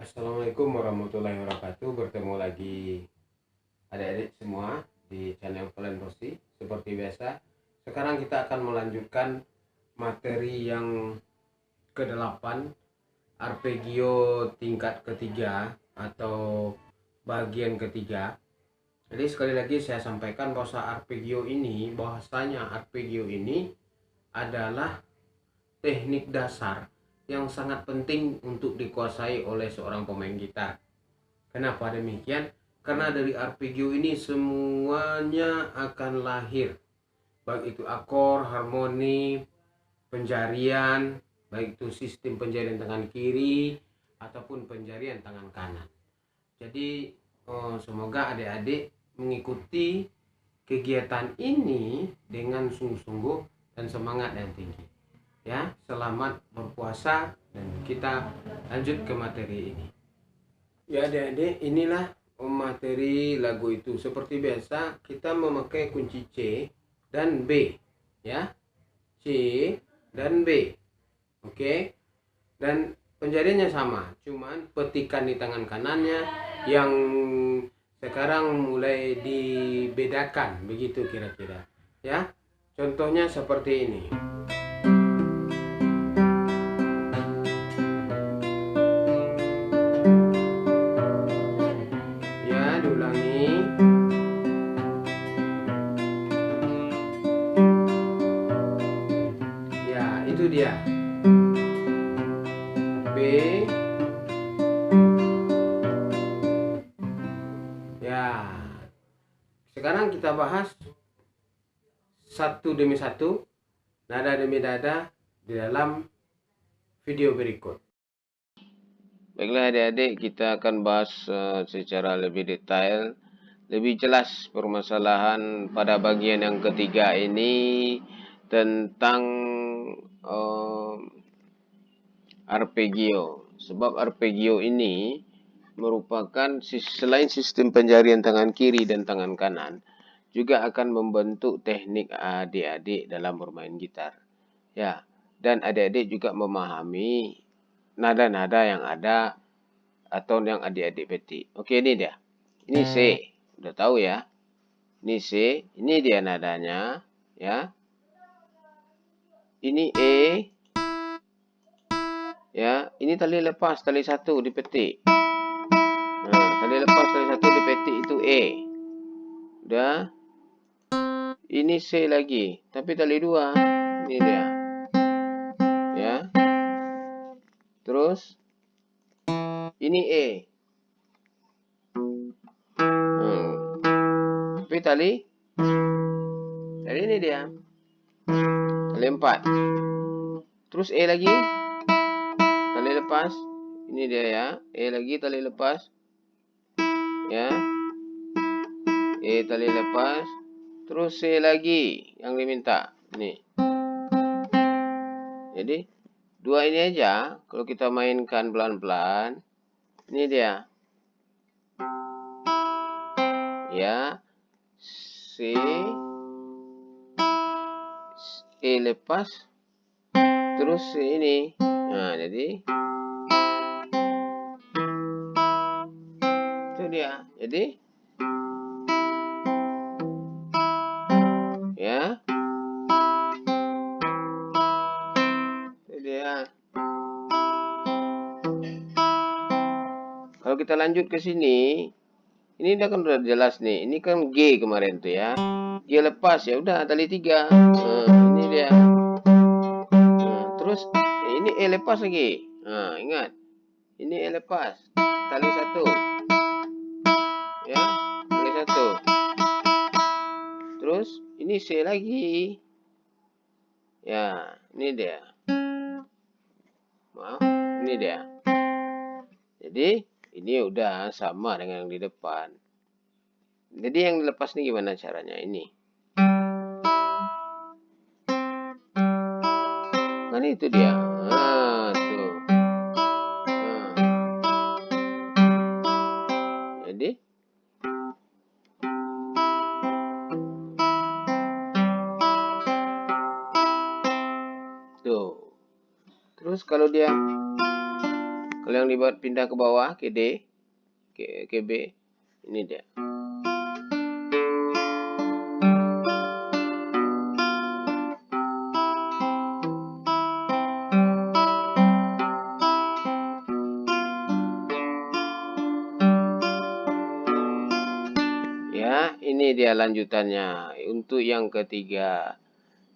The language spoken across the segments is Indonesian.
Assalamualaikum warahmatullahi wabarakatuh. Bertemu lagi adik-adik semua di channel Valen Rosi. Seperti biasa, sekarang kita akan melanjutkan materi yang ke-8, arpeggio tingkat ketiga atau bagian ketiga. Jadi sekali lagi saya sampaikan bahwasanya arpeggio ini adalah teknik dasar yang sangat penting untuk dikuasai oleh seorang pemain gitar. Kenapa demikian? Karena dari arpeggio ini semuanya akan lahir, baik itu akor, harmoni, penjarian, baik itu sistem penjarian tangan kiri ataupun penjarian tangan kanan. Jadi semoga adik-adik mengikuti kegiatan ini dengan sungguh-sungguh dan semangat yang tinggi. Ya, selamat berpuasa dan kita lanjut ke materi ini. Ya adik-adik, inilah materi lagu itu. Seperti biasa kita memakai kunci C dan B, ya, C dan B. Oke, dan penjariannya sama, cuman petikan di tangan kanannya yang sekarang mulai dibedakan, begitu kira-kira, ya. Contohnya seperti ini. Diulangi. Ya, itu dia. B. Ya. Sekarang kita bahas satu demi satu, nada demi nada di dalam video berikut. Baiklah adik-adik, kita akan bahas secara lebih detail, lebih jelas permasalahan pada bagian yang ketiga ini tentang arpeggio. Sebab arpeggio ini merupakan selain sistem penjarian tangan kiri dan tangan kanan, juga akan membentuk teknik adik-adik dalam bermain gitar. Ya, dan adik-adik juga memahami nada-nada yang ada atau yang adik-adik petik. Oke, ini dia. Ini C. Udah tahu ya. Ini C, ini dia nadanya, ya. Ini E. Ya, ini tali lepas, tali satu dipetik. Nah, tali lepas, tali satu dipetik itu E. Udah. Ini C lagi, tapi tali dua. Ini dia. Ya. Terus ini E. Tapi tali ini dia. Tali 4. Terus E lagi. Tali lepas. Ini dia ya. E lagi tali lepas. Ya. E tali lepas. Terus C lagi yang diminta. Nih. Jadi dua ini aja. Kalau kita mainkan pelan-pelan. Ini dia. Ya. C. E lepas. Terus C ini. Nah, jadi itu dia. Jadi ya. Itu dia. Kalau kita lanjut ke sini, ini udah kan udah jelas nih. Ini kan G kemarin tuh ya. G lepas ya udah tali 3. Ini dia. Terus ini E lepas lagi. Nah, ingat. Ini E lepas. Tali 1. Ya, tali 1. Terus ini C lagi. Ya, ini dia. Maaf, ini dia. Jadi ini udah sama dengan yang di depan. Jadi yang dilepas nih gimana caranya? Ini. Kan itu dia. Nah, tuh. Nah. Jadi tuh. Terus kalau Kalau yang dibuat pindah ke bawah, ke D, ke B, ini dia. Ya, ini dia lanjutannya untuk yang ketiga.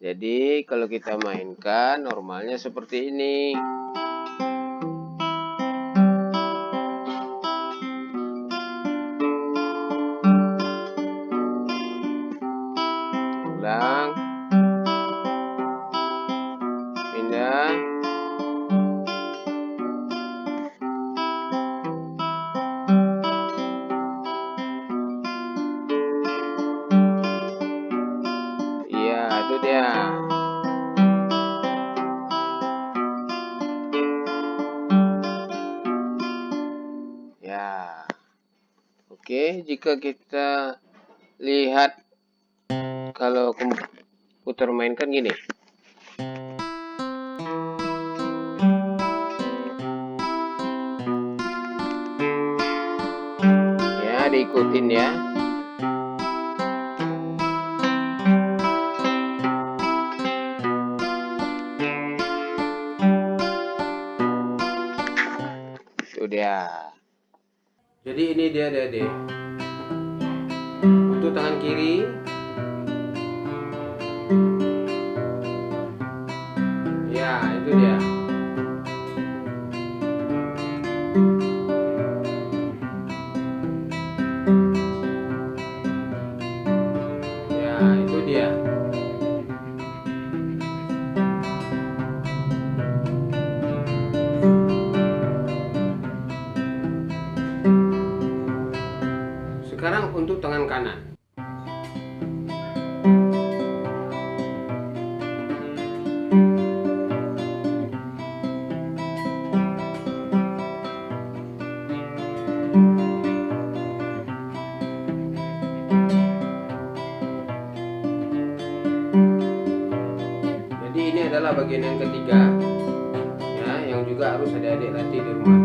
Jadi kalau kita mainkan normalnya seperti ini. Ulang. Pindah. Iya, itu dia. Ya. Oke, jika kita lihat kalau komputer mainkan gini. Ya, diikutin ya. Itu dia. Jadi ini dia Dede. Untuk tangan kiri. Ya, itu dia. Ya, itu dia. Sekarang untuk tangan kanan. Jadi ini adalah bagian yang ketiga, ya, yang juga harus adik-adik latih di rumah.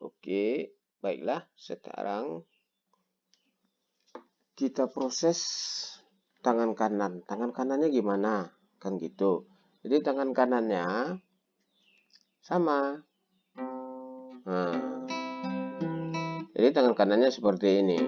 Oke, baiklah. Sekarang kita proses tangan kanan. Tangan kanannya gimana? Kan gitu. Jadi tangan kanannya sama. Nah, jadi tangan kanannya seperti ini.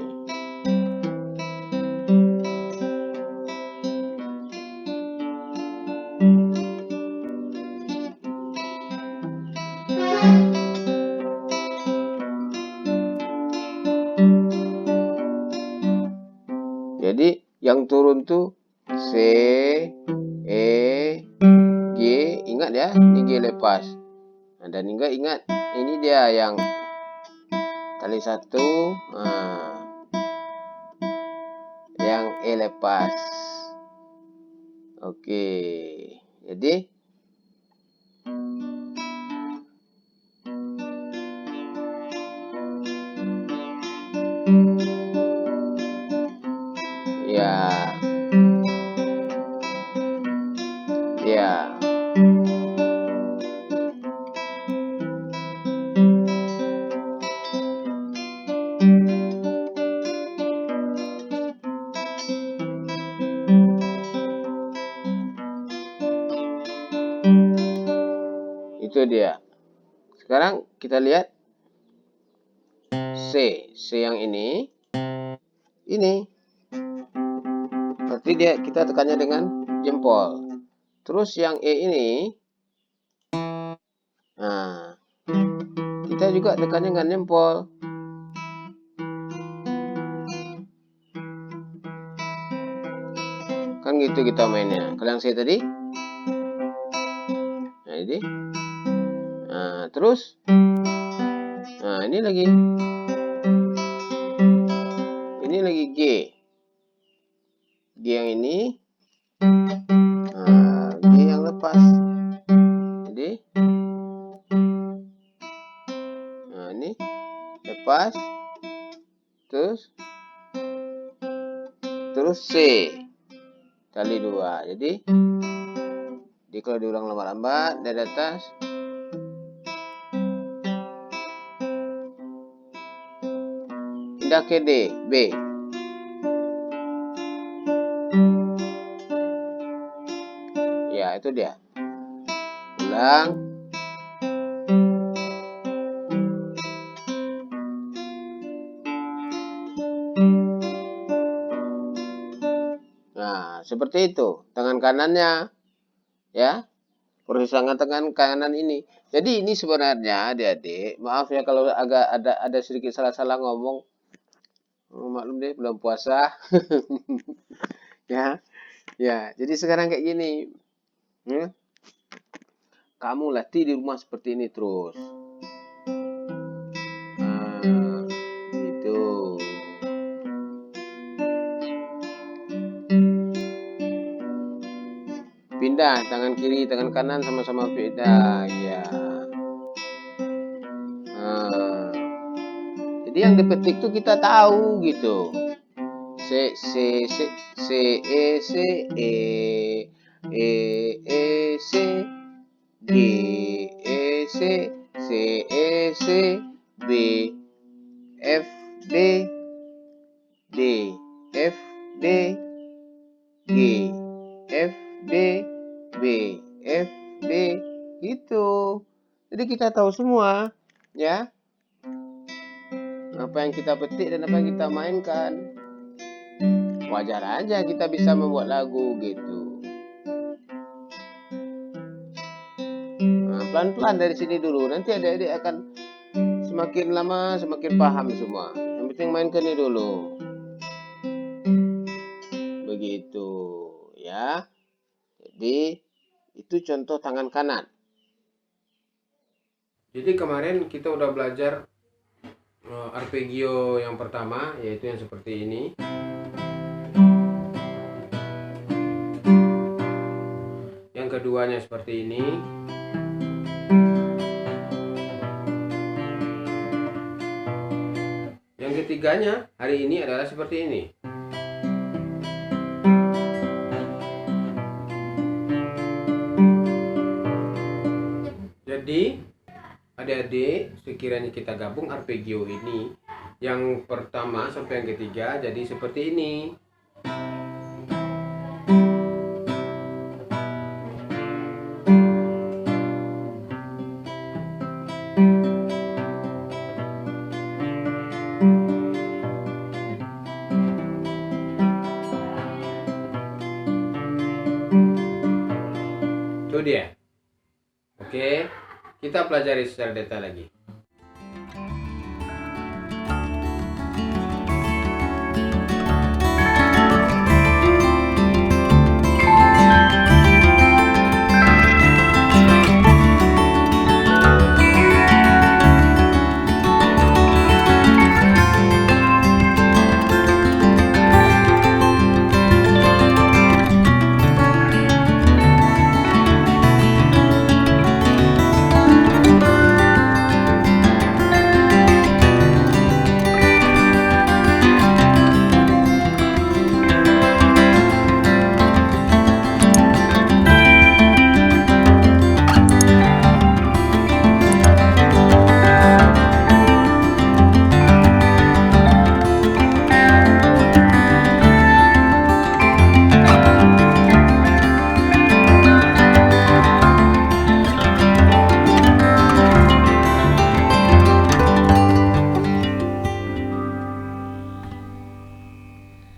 Jadi yang turun tuh C, E, G, ingat ya, ini G lepas. Nah, dan ingat, ini dia yang tali satu, yang E lepas. Oke, jadi ya. Itu dia. Sekarang kita lihat C yang ini. Berarti kita tekannya dengan jempol. Terus yang E ini, nah, kita juga tekannya dengan jempol. Kan gitu kita mainnya. Kalau yang C tadi, nah ini, nah terus, nah ini lagi G yang ini, nah, G yang lepas. Jadi, nah ini lepas, terus terus C kali 2. Jadi kalau diulang lambat-lambat dari atas, pindah ke D, B. Ya, itu dia. Ulang. Nah, seperti itu. Tangan kanannya, ya. Persisangan tangan kanan ini. Jadi ini sebenarnya adik-adik, maaf ya kalau agak ada sedikit salah-salah ngomong. Maklum deh, belum puasa. Ya. Ya, jadi sekarang kayak gini. Kamu latih di rumah seperti ini terus. Nah, gitu. Pindah tangan kiri, tangan kanan sama-sama pindah. Ya. Nah, jadi yang dipetik tuh kita tahu gitu. C C C C E C E C G E C C E C B F D D F D G F D B F D gitu. Jadi kita tahu semua, ya, apa yang kita petik dan apa yang kita mainkan. Wajar aja kita bisa membuat lagu gitu. Nah, pelan-pelan dari sini dulu. Nanti adik-adik akan semakin lama semakin paham semua. Yang penting mainkan ini dulu. Begitu, ya. Jadi itu contoh tangan kanan. Jadi kemarin kita udah belajar arpeggio yang pertama, yaitu yang seperti ini. Yang keduanya seperti ini. Yang ketiganya hari ini adalah seperti ini. Jadi adik-adik, sekiranya kita gabung arpeggio ini, yang pertama sampai yang ketiga jadi seperti ini. Itu dia. Oke, kita pelajari secara detail lagi.